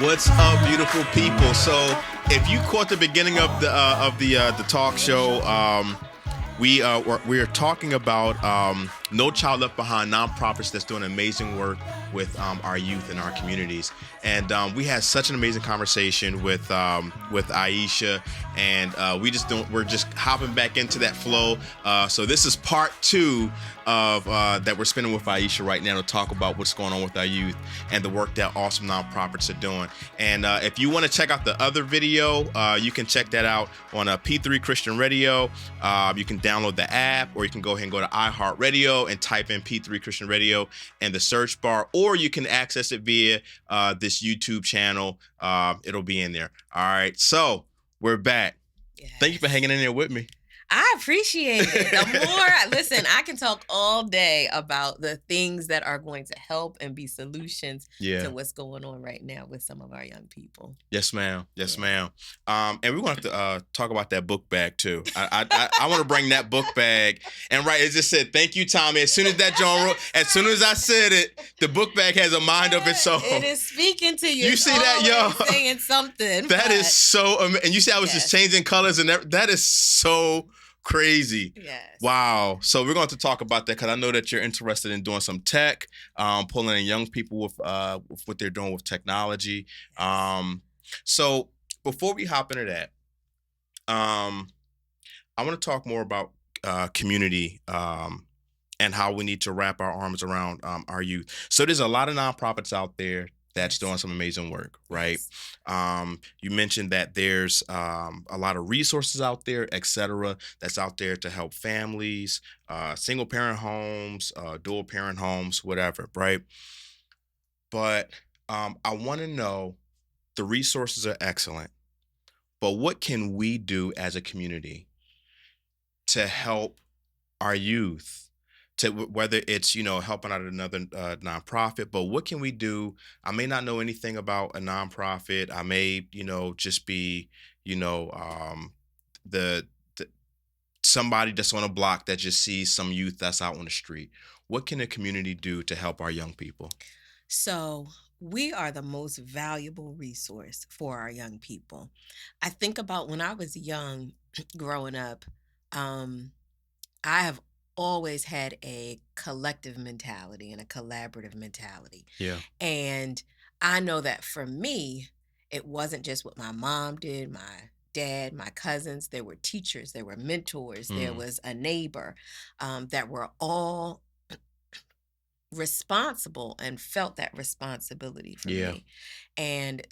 What's up, beautiful people? So, if you caught the beginning of the talk show, we're talking about No Child Left Behind, nonprofits that's doing amazing work with our youth and our communities. And we had such an amazing conversation with Aisha, and we're just hopping back into that flow. So this is part 2 of that we're spending with Aisha right now to talk about what's going on with our youth and the work that awesome nonprofits are doing. And if you want to check out the other video, you can check that out on P3 Christian Radio. You can download the app, or you can go ahead and go to iHeartRadio and type in P3 Christian Radio in the search bar, or you can access it via this YouTube channel. It'll be in there. All right, so we're back. Yes. Thank you for hanging in there with me. I appreciate it. The more, listen, I can talk all day about the things that are going to help and be solutions to what's going on right now with some of our young people. Yes, ma'am. Yes, ma'am. And we're going to have to talk about that book bag, too. I want to bring that book bag. And right, it just said, thank you, Tommy. As soon as that John wrote, as soon as I said it, the book bag has a mind of its own. It is speaking to you. You see that, yo? Saying something. That is so amazing. And you see I was just changing colors and that is so crazy. Yes. Wow. So we're going to talk about that because I know that you're interested in doing some tech, pulling in young people with what they're doing with technology. So before we hop into that, I want to talk more about community and how we need to wrap our arms around our youth. So there's a lot of nonprofits out there that's doing some amazing work, right? You mentioned that there's a lot of resources out there, et cetera, that's out there to help families, single parent homes, dual parent homes, whatever, right? But I want to know, the resources are excellent, but what can we do as a community to help our youth? To whether it's, helping out another nonprofit, but what can we do? I may not know anything about a nonprofit. I may, just be, the somebody that's on a block that just sees some youth that's out on the street. What can the community do to help our young people? So we are the most valuable resource for our young people. I think about when I was young, growing up, I have always had a collective mentality and a collaborative mentality. Yeah. And I know that for me, it wasn't just what my mom did, my dad, my cousins. There were teachers, there were mentors, there was a neighbor that were all responsible and felt that responsibility for me. And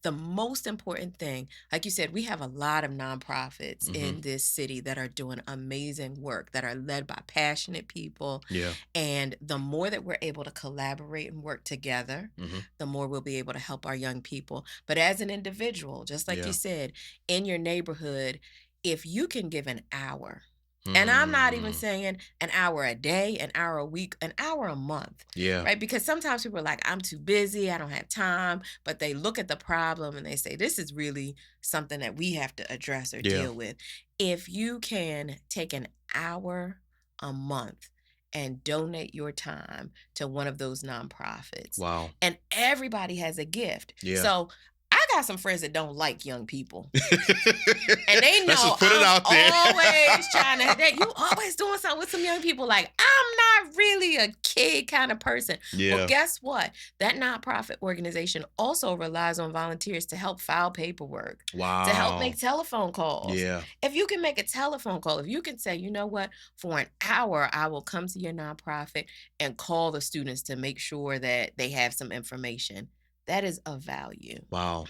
the most important thing, like you said, we have a lot of nonprofits in this city that are doing amazing work, that are led by passionate people. Yeah. And the more that we're able to collaborate and work together, the more we'll be able to help our young people. But as an individual, just like you said, in your neighborhood, if you can give an hour, and I'm not even saying an hour a day, an hour a week, an hour a month. Yeah. Right? Because sometimes people are like, I'm too busy, I don't have time. But they look at the problem and they say, this is really something that we have to address or deal with. If you can take an hour a month and donate your time to one of those nonprofits. Wow. And everybody has a gift. Yeah. So I got some friends that don't like young people. And they know Let's just put it out there. Always trying to, you always doing something with some young people. Like, I'm not really a kid kind of person. Yeah. Well, guess what? That nonprofit organization also relies on volunteers to help file paperwork. Wow. To help make telephone calls. Yeah. If you can make a telephone call, if you can say, you know what, for an hour, I will come to your nonprofit and call the students to make sure that they have some information. That is of value. Wow.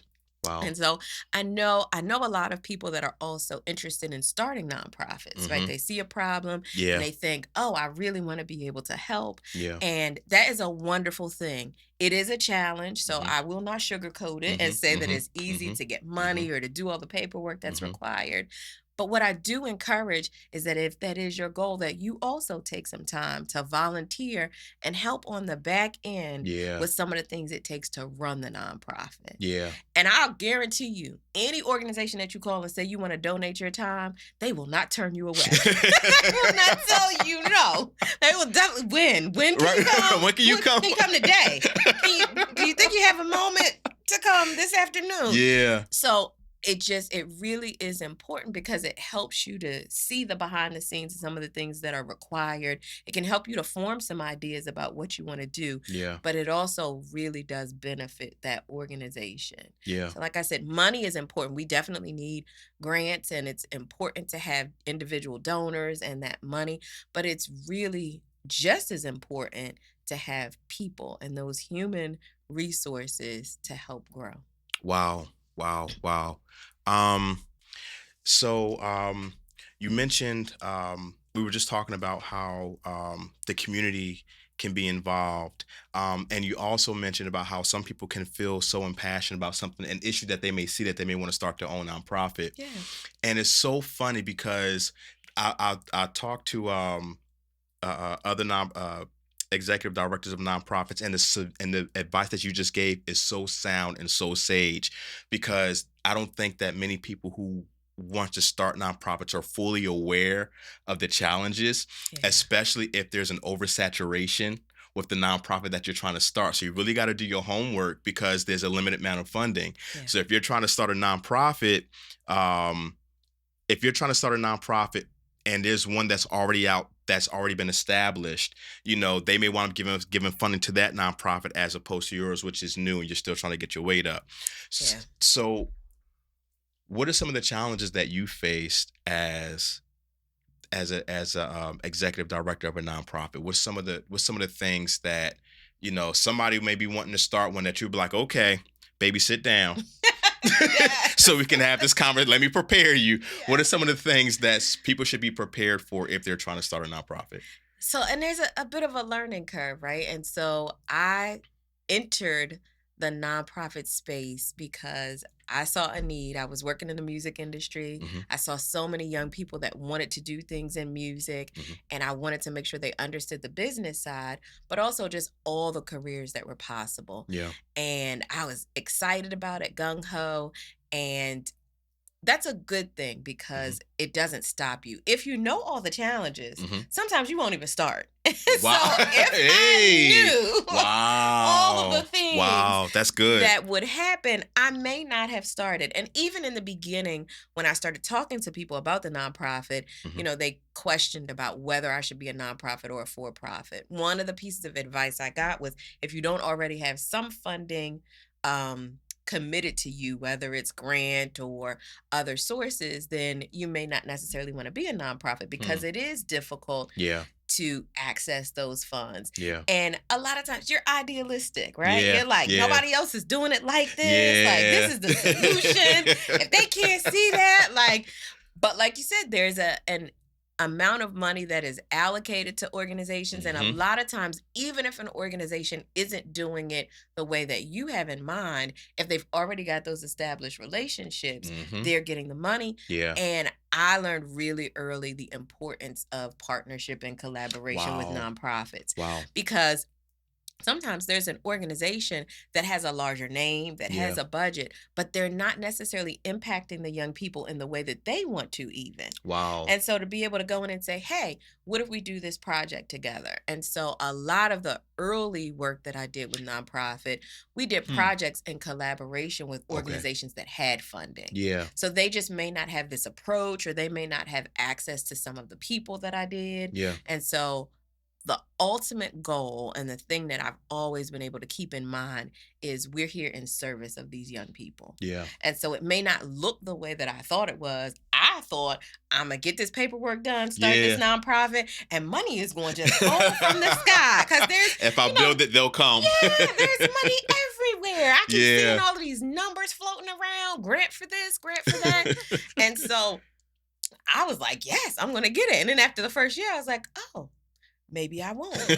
Wow. And so I know a lot of people that are also interested in starting nonprofits, right? They see a problem and they think, oh, I really want to be able to help. Yeah. And that is a wonderful thing. It is a challenge, so I will not sugarcoat it and say that it's easy to get money or to do all the paperwork that's required. But what I do encourage is that if that is your goal, that you also take some time to volunteer and help on the back end with some of the things it takes to run the nonprofit. Yeah. And I'll guarantee you, any organization that you call and say you want to donate your time, they will not turn you away. They will not tell you no. They will definitely When can you come? When can you come? Can you come today? Do you think you have a moment? to come this afternoon. Yeah. So it really is important because it helps you to see the behind the scenes and some of the things that are required. It can help you to form some ideas about what you want to do, Yeah. but it also really does benefit that organization. Yeah. So like I said, money is important. We definitely need grants, and it's important to have individual donors and that money, but it's really just as important to have people and those human resources to help grow. Wow. Wow. Wow. Um, so you mentioned we were just talking about how the community can be involved. And you also mentioned about how some people can feel so impassioned about something, an issue that they may see that they may want to start their own nonprofit. Yeah. And it's so funny because I talked to other executive directors of nonprofits, and and the advice that you just gave is so sound and so sage, because I don't think that many people who want to start nonprofits are fully aware of the challenges, Yeah. especially if there's an oversaturation with the nonprofit that you're trying to start. So you really got to do your homework because there's a limited amount of funding. Yeah. So if you're trying to start a nonprofit, um, if you're trying to start a nonprofit and there's one that's already out, that's already been established, they may want to giving funding to that nonprofit as opposed to yours, which is new and you're still trying to get your weight up. Yeah. So what are some of the challenges that you faced as a executive director of a nonprofit? What's some of the things that somebody may be wanting to start one that you'd be like, okay, baby, sit down. Yes. So we can have this conversation. Let me prepare you. What are Yes. some of the things that people should be prepared for if they're trying to start a nonprofit? So, and there's a bit of a learning curve, right? And so I entered the nonprofit space because I saw a need. I was working in the music industry. Hmm. I saw so many young people that wanted to do things in music, Hmm. and I wanted to make sure they understood the business side, but also just all the careers that were possible. Yeah. And I was excited about it, gung ho. And that's a good thing Hmm. because it doesn't stop you. If you know all the challenges, Hmm. sometimes you won't even start. Wow. So if I Hey. knew all of the Wow. things Wow. That's good. that would happen, I may not have started. And even in the beginning, when I started talking to people about the nonprofit, Hmm. they questioned about whether I should be a nonprofit or a for profit. One of the pieces of advice I got was if you don't already have some funding, committed to you, whether it's grant or other sources, then you may not necessarily want to be a nonprofit Hmm. because it is difficult Yeah. to access those funds. Yeah. And a lot of times you're idealistic, right? Yeah. You're like, Yeah. nobody else is doing it like this. Like, this Yeah. is the solution. If they can't see that, but like you said, there's an amount of money that is allocated to organizations. And a Hmm. lot of times, even if an organization isn't doing it the way that you have in mind, if they've already got those established relationships, Hmm. they're getting the money. Yeah. And I learned really early the importance of partnership and collaboration with Wow. nonprofits Wow. because sometimes there's an organization that has a larger name, that Yeah. has a budget, but they're not necessarily impacting the young people in the way that they want to, even. Wow. And so to be able to go in and say, hey, what if we do this project together? And so a lot of the early work that I did with nonprofit, we did Hmm. projects in collaboration with Okay. organizations that had funding. Yeah. So they just may not have this approach, or they may not have access to some of the people that I did. Yeah. And so the ultimate goal and the thing that I've always been able to keep in mind is we're here in service of these young people. Yeah. And so it may not look the way that I thought it was. I thought I'm going to get this paperwork done, start this Yeah. nonprofit, and money is going to just fall from the sky because there's, If I build it, they'll come. yeah, there's money everywhere. I keep seeing Yeah. all of these numbers floating around, grant for this, grant for that. And so I was like, yes, I'm going to get it. And then after the first year, I was like, oh, maybe I won't.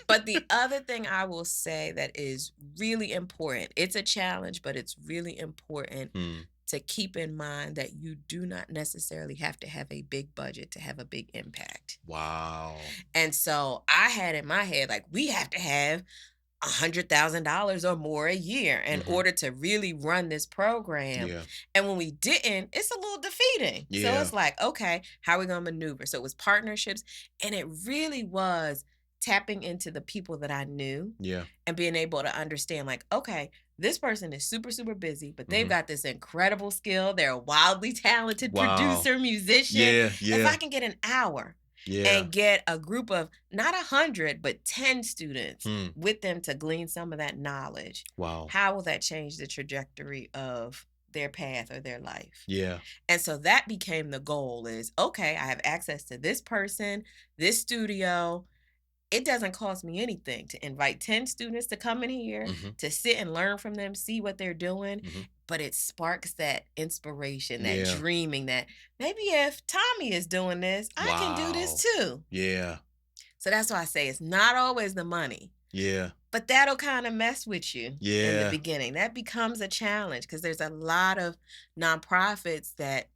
But the other thing I will say that is really important, it's a challenge, but it's really important Hmm. to keep in mind that you do not necessarily have to have a big budget to have a big impact. Wow. And so I had in my head, like, we have to have $100,000 or more a year in Hmm. order to really run this program. Yeah. And when we didn't, it's a little defeating. So Yeah. it's like, okay, how are we going to maneuver? So it was partnerships, and it really was tapping into the people that I knew Yeah. and being able to understand, like, okay, this person is super, super busy, but they've got this incredible skill. They're a wildly talented Wow. producer, musician. Yeah. If I Yeah. can get an hour Yeah. and get a group of not 100, but 10 students Hmm. with them to glean some of that knowledge, Wow. how will that change the trajectory of their path or their life? Yeah. And so that became the goal is, okay, I have access to this person, this studio. It doesn't cost me anything to invite 10 students to come in here, Mm-hmm. to sit and learn from them, see what they're doing. Mm-hmm. But it sparks that inspiration, that Yeah. dreaming that maybe if Tommy is doing this, I can do this Wow. too. Yeah. So that's why I say it's not always the money, Yeah. but that'll kind of mess with you in the Yeah. beginning. That becomes a challenge because there's a lot of nonprofits that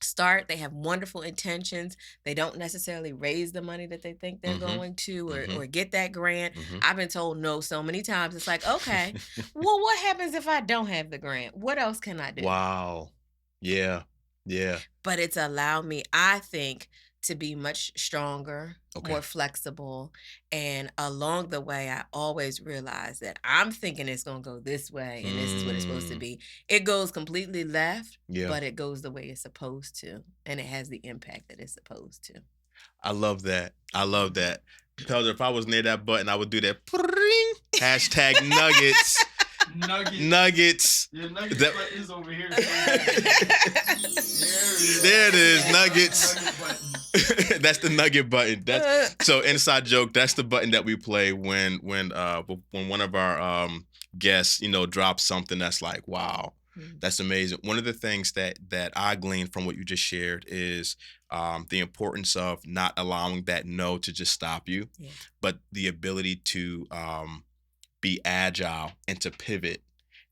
start, they have wonderful intentions, they don't necessarily raise the money that they think they're Mm-hmm. going to, Mm-hmm. or get that grant. Mm-hmm. I've been told no so many times. It's like, okay, well, what happens if I don't have the grant? What else can I do? Wow. Yeah. Yeah. But it's allowed me, I think, to be much stronger, Okay. more flexible. And along the way, I always realize that I'm thinking it's going to go this way and this is what it's supposed to be. It goes completely left, Yeah. but it goes the way it's supposed to. And it has the impact that it's supposed to. I love that. I love that. Because if I was near that button, I would do that. Hashtag nuggets. Nuggets. Your nuggets That- button is over here. There it is. Nuggets. That's the nugget button. That's so inside joke. That's the button that we play when one of our guests, drops something that's like, wow, that's amazing. One of the things that I gleaned from what you just shared is the importance of not allowing that no to just stop you, but the ability to be agile and to pivot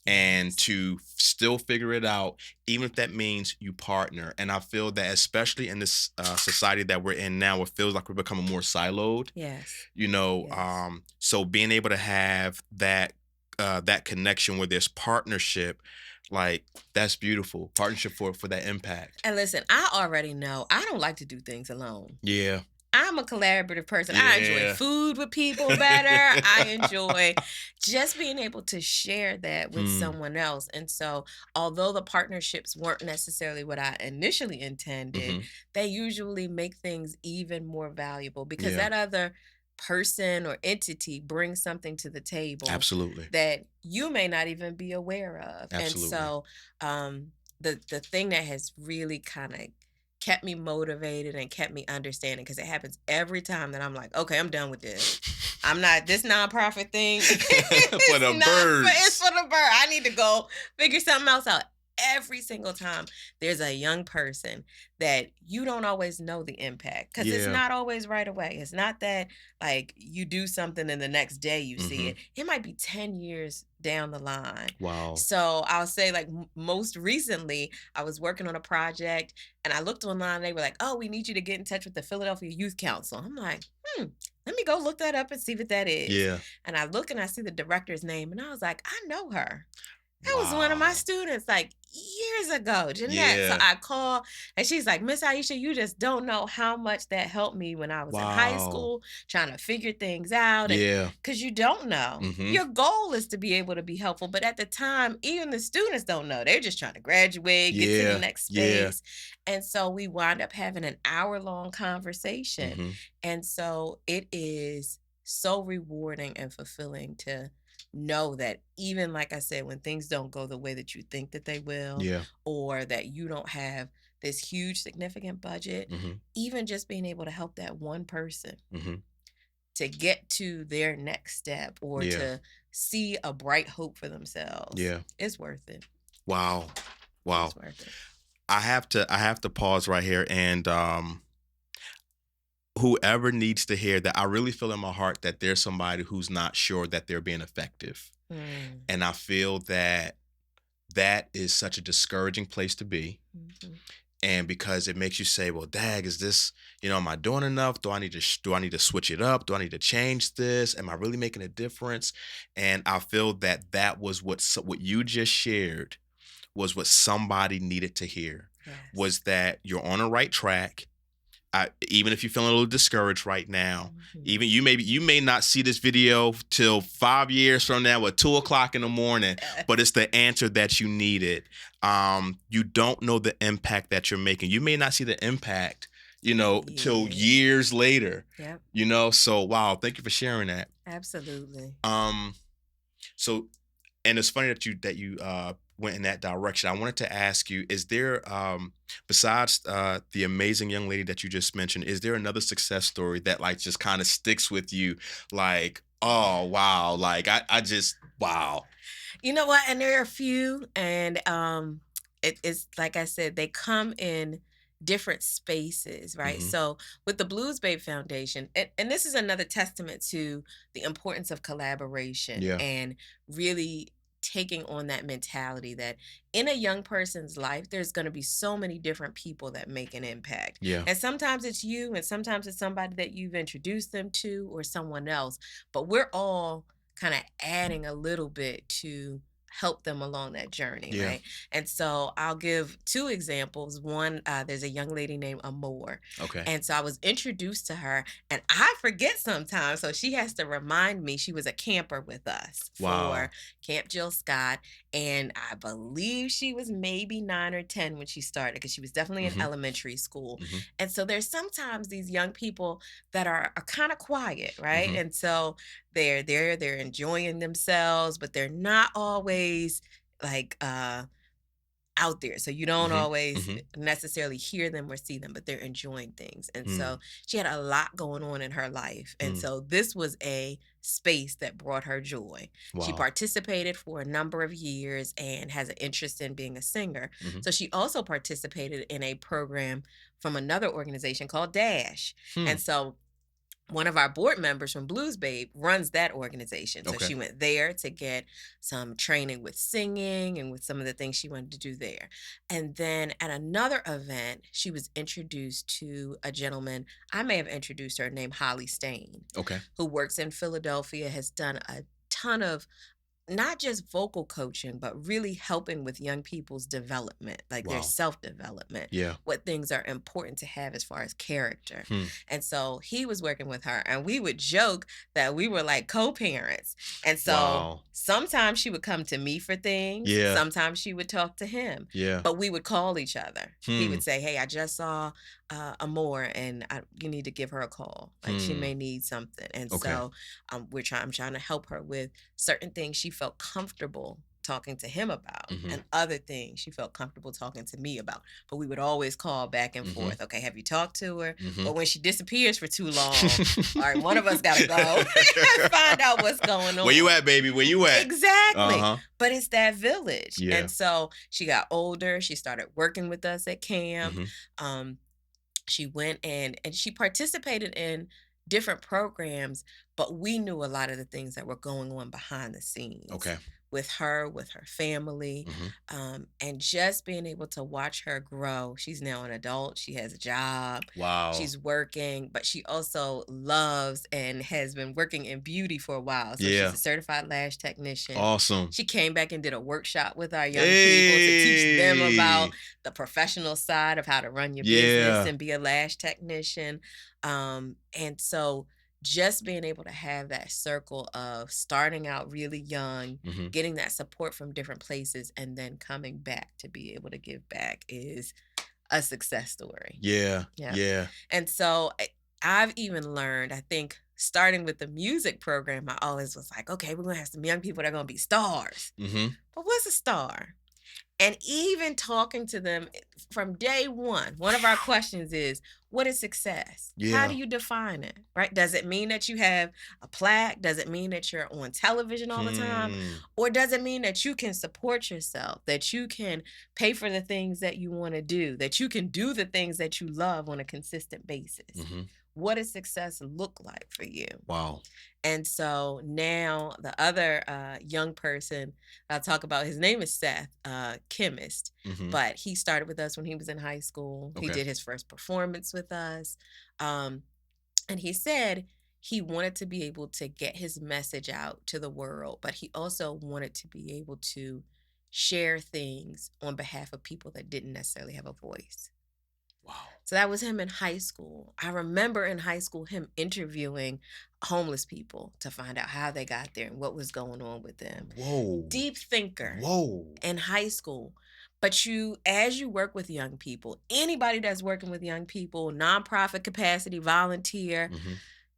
and to still figure it out, even if that means you partner. And I feel that especially in this society that we're in now, it feels like we're becoming more siloed. Yes. So being able to have that connection where there's partnership, like that's beautiful. Partnership for that impact. And listen, I already know I don't like to do things alone. Yeah. I'm a collaborative person. I enjoy food with people better. I enjoy just being able to share that with someone else. And so, although the partnerships weren't necessarily what I initially intended, they usually make things even more valuable because that other person or entity brings something to the table. Absolutely. That you may not even be aware of. Absolutely. And so, the thing that has really kind of kept me motivated and kept me understanding, because it happens every time that I'm like, okay, I'm done with this. I'm not this nonprofit thing. For the birds. It's for the bird. I need to go figure something else out. Every single time there's a young person that you don't always know the impact, because it's not always right away. It's not that like you do something and the next day you see it. It might be 10 years down the line. Wow. So I'll say like most recently I was working on a project and I looked online. They were like, oh, we need you to get in touch with the Philadelphia Youth Council. I'm like, let me go look that up and see what that is. Yeah. And I look and I see the director's name and I was like, I know her. That was one of my students like years ago, Jeanette. Yeah. So I call and she's like, Miss Aisha, you just don't know how much that helped me when I was in high school trying to figure things out. Because you don't know. Your goal is to be able to be helpful. But at the time, even the students don't know. They're just trying to graduate, get to the next space. And so we wind up having an hour-long conversation. And so it is so rewarding and fulfilling to know that even, like I said, when things don't go the way that you think that they will, or that you don't have this huge significant budget, even just being able to help that one person to get to their next step or to see a bright hope for themselves, it's worth it. Wow. It's worth it. I have to pause right here, and whoever needs to hear that, I really feel in my heart that there's somebody who's not sure that they're being effective. And I feel that is such a discouraging place to be. And because it makes you say, well, dag, is this, am I doing enough? Do I need to switch it up? Do I need to change this? Am I really making a difference? And I feel that was what you just shared was what somebody needed to hear, was that you're on the right track. Even if you're feeling a little discouraged right now, Mhm. even you may not see this video till 5 years from now at 2 o'clock in the morning, but it's the answer that you needed. You don't know the impact that you're making. You may not see the impact, till Years. years later. Yep. So wow, thank you for sharing that. Absolutely. Um, so and it's funny that you went in that direction. I wanted to ask you, is there besides the amazing young lady that you just mentioned, is there another success story that like just kind of sticks with you, like, oh wow, like I just wow. You know what? And there are a few, and it's like I said, they come in different spaces, right? Hmm. So with the Blues Babe Foundation, and this is another testament to the importance of collaboration Yeah. and really taking on that mentality that in a young person's life there's going to be so many different people that make an impact, Yeah. and sometimes it's you and sometimes it's somebody that you've introduced them to or someone else, but we're all kind of adding a little bit to help them along that journey, Yeah. right? And so I'll give two examples. One, there's a young lady named Amore. Okay. And so I was introduced to her, and I forget sometimes. So she has to remind me she was a camper with us Wow. for Camp Jill Scott. And I believe she was maybe 9 or 10 when she started, because she was definitely in Hmm. elementary school. Hmm. And so there's sometimes these young people that are kind of quiet, right? Hmm. And so they're there, they're enjoying themselves, but they're not always like out there. So you don't Hmm. always Hmm. necessarily hear them or see them, but they're enjoying things. And Hmm. so she had a lot going on in her life. And Hmm. so this was a space that brought her joy. She Wow. participated for a number of years and has an interest in being a singer. Hmm. So she also participated in a program from another organization called Dash. Hmm. And so one of our board members from Blues Babe runs that organization. So Okay. she went there to get some training with singing and with some of the things she wanted to do there. And then at another event, she was introduced to a gentleman, I may have introduced her, named Holly Stain, Okay. who works in Philadelphia, has done a ton of not just vocal coaching, but really helping with young people's development, like their Wow. self development, Yeah. what things are important to have as far as character. Hmm. And so he was working with her, and we would joke that we were like co parents. And so Wow. sometimes she would come to me for things, Yeah. sometimes she would talk to him, Yeah. but we would call each other. He Hmm. would say, "Hey, I just saw Amore, and you need to give her a call. Like she Hmm. may need something." And Okay. so I'm trying to help her with certain things she felt comfortable talking to him about, Hmm. and other things she felt comfortable talking to me about. But we would always call back and Hmm. forth. Okay, have you talked to her? Hmm. Or when she disappears for too long, all right, one of us got to go and find out what's going Where you on. at, baby? Where you at? Uh Exactly. huh. But it's that village. Yeah. And so she got older. She started working with us at camp. Hmm. Um, she went and she participated in different programs, but we knew a lot of the things that were going on behind the scenes Okay. with her family, Hmm. and just being able to watch her grow. She's now an adult, she has a job, Wow. she's working, but she also loves and has been working in beauty for a while. So she's Yeah. a certified lash technician. Awesome. She came back and did a workshop with our young people to teach them about Hey. the professional side of how to run your business Yeah. and be a lash technician. And so just being able to have that circle of starting out really young, Hmm. getting that support from different places, and then coming back to be able to give back is a success story. Yeah. Yeah. Yeah. And so I've even learned, I think, starting with the music program, I always was like, okay, we're going to have some young people that are going to be stars. Hmm. But what's a star? And even talking to them from day one of our questions is, what is success? How Yeah. do you define it? Right? Does it mean that you have a plaque? Does it mean that you're on television all the time? Hmm. Or does it mean that you can support yourself, that you can pay for the things that you want to do, that you can do the things that you love on a consistent basis? Hmm. What does success look like for you? Wow. And so now the other young person I'll talk about, his name is Seth, chemist, Hmm. but he started with us when he was in high school. He Okay. did his first performance with us. Um, and he said he wanted to be able to get his message out to the world, but he also wanted to be able to share things on behalf of people that didn't necessarily have a voice. Wow. So that was him in high school. I remember in high school him interviewing homeless people to find out how they got there and what was going on with them. Whoa. Deep thinker Whoa. in high school. But as you work with young people, anybody that's working with young people, nonprofit capacity, volunteer,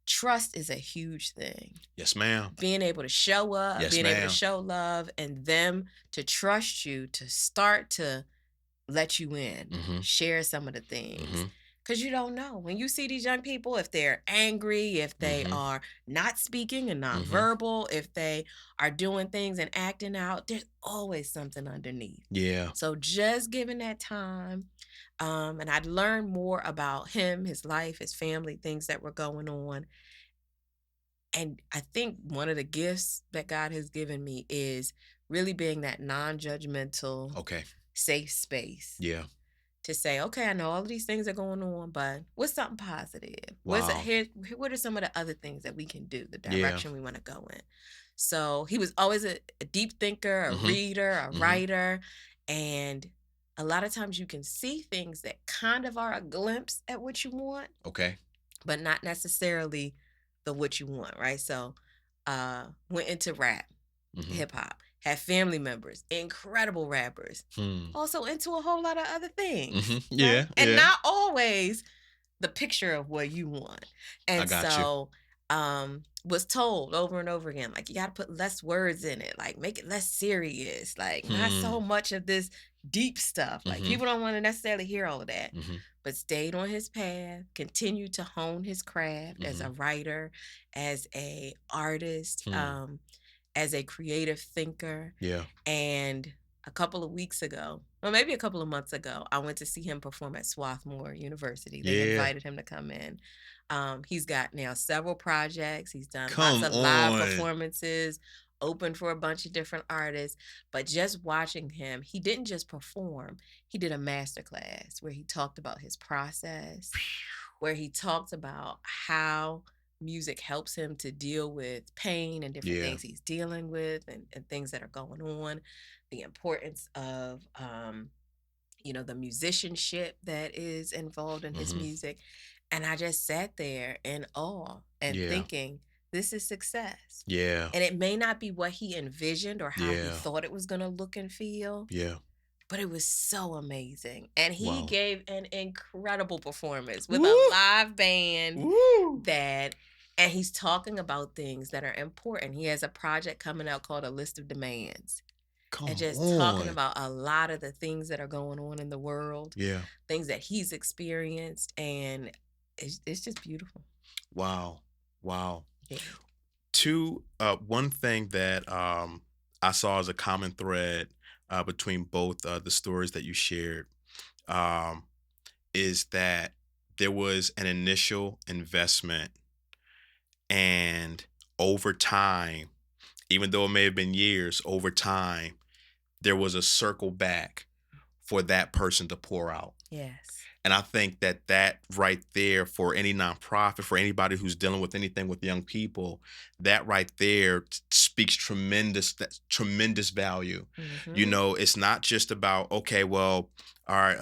trust is a huge thing. Yes, ma'am. Being able to show up, Yes, being able to ma'am. show love, and them to trust you to start to let you in, share some of the things. Because you don't know. When you see these young people, if they're angry, if they are not speaking and not verbal, if they are doing things and acting out, there's always something underneath. Yeah. So just giving that time, and I'd learned more about him, his life, his family, things that were going on. And I think one of the gifts that God has given me is really being that non-judgmental, Okay. safe space. Yeah. To say, okay, I know all of these things are going on, but what's something positive? Wow. What are some of the other things that we can do, the Yeah. direction we want to go in? So he was always a deep thinker, a reader, a writer. And a lot of times you can see things that kind of are a glimpse at what you want, Okay. but not necessarily the what you want, right? So went into rap, hip hop, had family members, incredible rappers, also into a whole lot of other things. Yeah, Right? And yeah. not always the picture of what you want. I And got you. so was told over and over again, like, you got to put less words in it, like make it less serious, like not so much of this deep stuff. Like people don't want to necessarily hear all of that. But stayed on his path, continued to hone his craft as a writer, as a artist, as a creative thinker. Yeah. And a couple of weeks ago, or maybe a couple of months ago, I went to see him perform at Swarthmore University. They invited him to come in. He's got now several projects. He's done lots of live performances, opened for a bunch of different artists. But just watching him, he didn't just perform. He did a masterclass where he talked about his process, where he talked about how music helps him to deal with pain and different things he's dealing with and things that are going on, the importance of the musicianship that is involved in his music. And I just sat there in awe and thinking, this is success. Yeah. And it may not be what he envisioned or how he Yeah. thought it was going to look and feel. Yeah. But it was so amazing. And he Wow. gave an incredible performance with Woo! a live band Woo! and he's talking about things that are important. He has a project coming out called A List of Demands. And just talking about a lot of the things that are going on in the world. Yeah. Things that he's experienced. And it's just beautiful. Wow. Wow. Yeah. One thing that I saw as a common thread between both the stories that you shared is that there was an initial investment, and over time, even though it may have been years, over time, there was a circle back for that person to pour out. Yes. And I think that right there, for any nonprofit, for anybody who's dealing with anything with young people, that right there speaks tremendous value. It's not just about, okay, well, all right,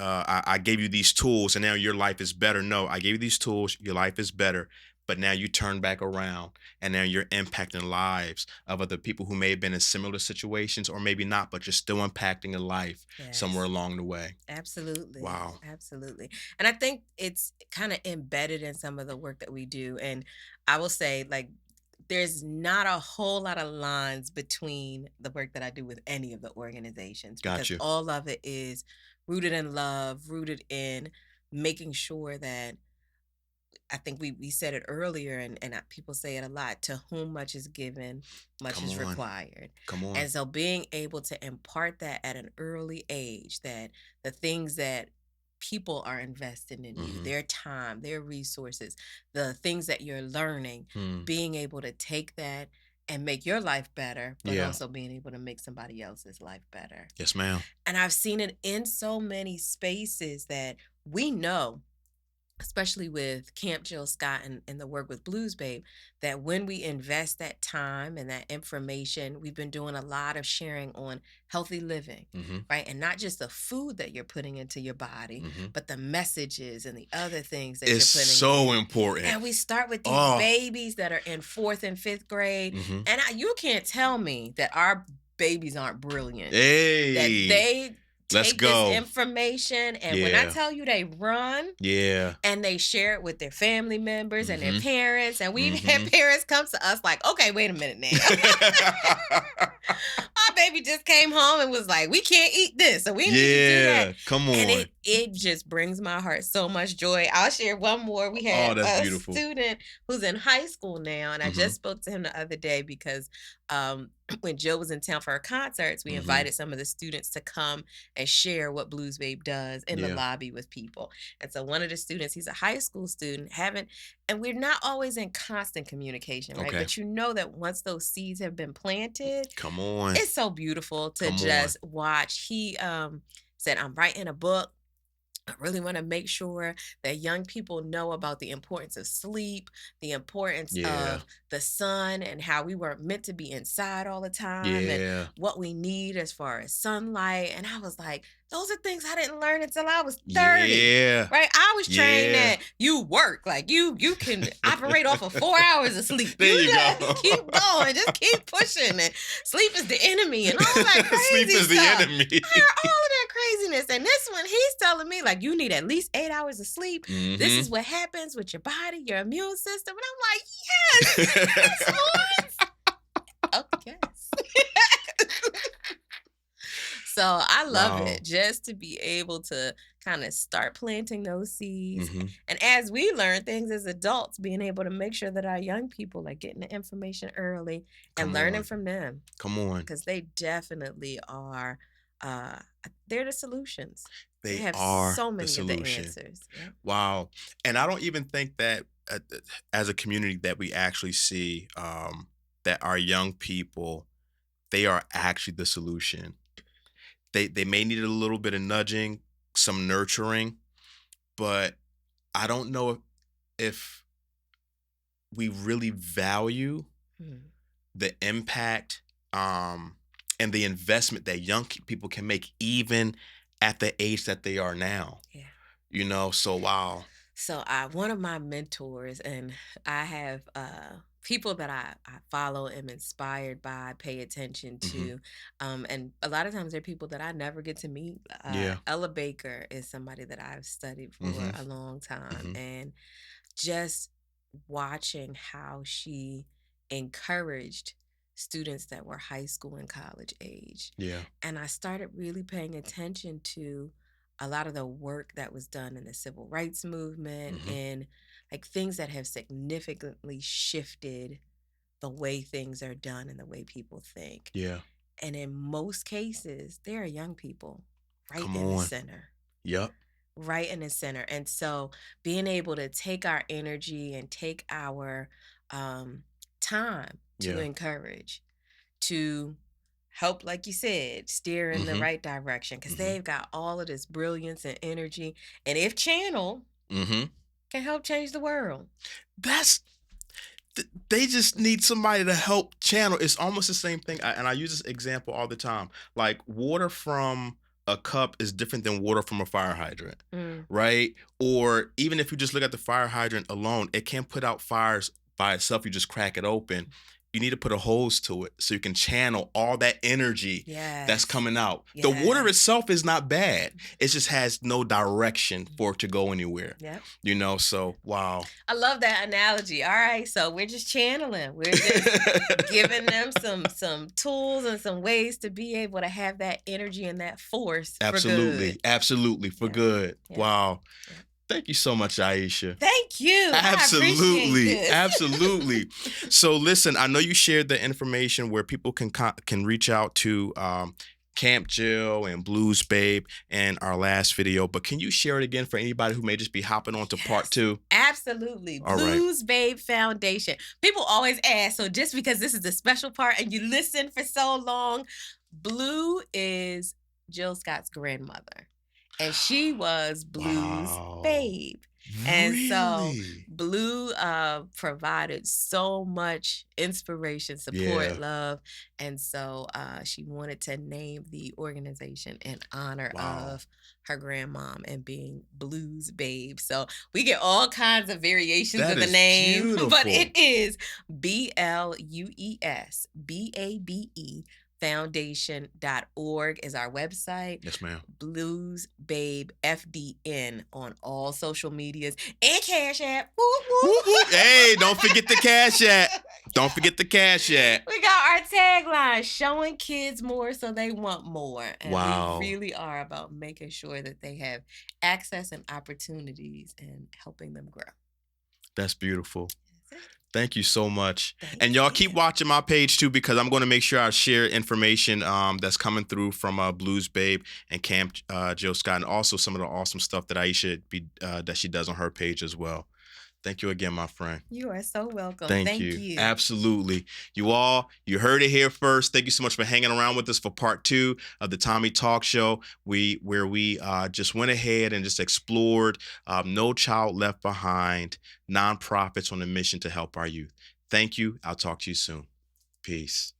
I gave you these tools and now your life is better. No, I gave you these tools, your life is better. But now you turn back around and now you're impacting lives of other people who may have been in similar situations or maybe not, but you're still impacting a life somewhere along the way. Absolutely. Wow. Absolutely. And I think it's kind of embedded in some of the work that we do. And I will say, like, there's not a whole lot of lines between the work that I do with any of the organizations. Because all of it is rooted in love, rooted in making sure that, I think we said it earlier, and people say it a lot, to whom much is given, much is required. Come on. And so being able to impart that at an early age, that the things that people are investing in you, their time, their resources, the things that you're learning, being able to take that and make your life better, but also being able to make somebody else's life better. Yes, ma'am. And I've seen it in so many spaces that we know especially with Camp Jill Scott and the work with Blues Babe, that when we invest that time and that information, we've been doing a lot of sharing on healthy living, Mhm. right? And not just the food that you're putting into your body, Mhm. but the messages and the other things that It's you're putting so in. important. And we start with these Oh. babies that are in 4th and 5th grade. Mhm. And you can't tell me that our babies aren't brilliant, that Hey. they Let's take this go. information, and when I Yeah. tell you they run, Yeah. and they share it with their family members and their Mhm. parents. And we've had Mhm. parents come to us like, okay, wait a minute now. Our baby just came home and was like, we can't eat this, so we need to do that. Yeah. Come And on. it just brings my heart so much joy. I'll share one more. We Oh, had that's a beautiful. student who's in high school now, and I Mhm. just spoke to him the other day because when Jill was in town for her concerts, we Mhm. invited some of the students to come and share what Blues Babe does in the Yeah. lobby with people. And so one of the students, he's a high school student, and we're not always in constant communication, right? Okay. But you know that once those seeds have been planted, Come on. it's so beautiful to Come on. just watch. He said, I'm writing a book. I really want to make sure that young people know about the importance of sleep, the importance Yeah. of the sun, and how we weren't meant to be inside all the time, and Yeah. what we need as far as sunlight. And I was like, those are things I didn't learn until I was 30. Yeah. Right? I was trained Yeah. that you work, like you can operate off of 4 hours of sleep. There you just go. keep going, just keep pushing. And sleep is the enemy and all that crazy Sleep is the stuff. enemy. I heard all of that craziness. And this one, he's telling me, like, you need at least 8 hours of sleep. This is Mhm. what happens with your body, your immune system. And I'm like, yes, yes, Lord. Oh, yes. So I love Wow. it just to be able to kind of start planting those seeds. Mhm. And as we learn things as adults, being able to make sure that our young people are getting the information early and Come learning on. from them, Come on. because they definitely are uh they're the solutions. They They have are so the many of the solution. answers. Yep. Wow. And I don't even think that as a community that we actually see that our young people, they are actually the solution. They may need a little bit of nudging, some nurturing, but I don't know if we really value Mhm. the impact and the investment that young people can make even at the age that they are now. Yeah. You know, so wow. So one of my mentors, and I have people that I follow, am inspired by, pay attention Mhm. to, and a lot of times they're people that I never get to meet. Yeah. Ella Baker is somebody that I've studied for Mhm. a long time, Mhm. and just watching how she encouraged students that were high school and college age. Yeah. And I started really paying attention to a lot of the work that was done in the civil rights movement Mhm. and like things that have significantly shifted the way things are done and the way people think. Yeah. And in most cases, there are young people right Come in the on. center, Yep. right in the center. And so being able to take our energy and take our time to Yeah. encourage, to help, like you said, steer in the Mhm. right direction, because Mhm. they've got all of this brilliance and energy. And if channel Mhm. can help change the world. That's they just need somebody to help channel. It's almost the same thing, and I use this example all the time. Like water from a cup is different than water from a fire hydrant, Mm, right? Or even if you just look at the fire hydrant alone, it can't put out fires by itself. You just crack it open. You need to put a hose to it so you can channel all that energy that's yes. coming out. The water Yes. itself is not bad. It just has no direction for it to go anywhere. Yep. You know, so wow. I love that analogy. All right, so we're just channeling. We're just giving them some tools and some ways to be able to have that energy and that force for good. Absolutely. Absolutely. For Yeah. good. Yeah. Wow. Yeah. Thank you so much, Aisha. Thank you. I appreciate Absolutely. this. Absolutely. So listen, I know you shared the information where people can reach out to Camp Jill and Blues Babe and our last video, but can you share it again for anybody who may just be hopping on to part Yes, 2? absolutely. All right. Blues Babe Foundation. People always ask, so just because this is the special part and you listen for so long, Blue is Jill Scott's grandmother. And she was Blues Wow. Babe. And so Really? Blue provided so much inspiration, support, Yeah. love. And so she wanted to name the organization in honor Wow. of her grandmom and being Blues Babe. So we get all kinds of variations That of the is name, but beautiful. it is BLUESBABE foundation.org is our website. Yes, ma'am. Blues Babe FDN on all social medias and Cash App. Woo, Whoop, woo. whoop. Hey, don't forget the Cash App. Don't forget the Cash App. We got our tagline, showing kids more so they want more. And Wow. we really are about making sure that they have access and opportunities and helping them grow. That's beautiful. That's it. Thank you so much. Thank And y'all you. keep watching my page too, because I'm going to make sure I share information that's coming through from Blues Babe and Camp Jill Scott, and also some of the awesome stuff that that she does on her page as well. Thank you again, my friend. You are so welcome. Thank you. Absolutely. You heard it here first. Thank you so much for hanging around with us for part 2 of the Tommy Talk Show, where we just went ahead and just explored No Child Left Behind, nonprofits on a mission to help our youth. Thank you. I'll talk to you soon. Peace.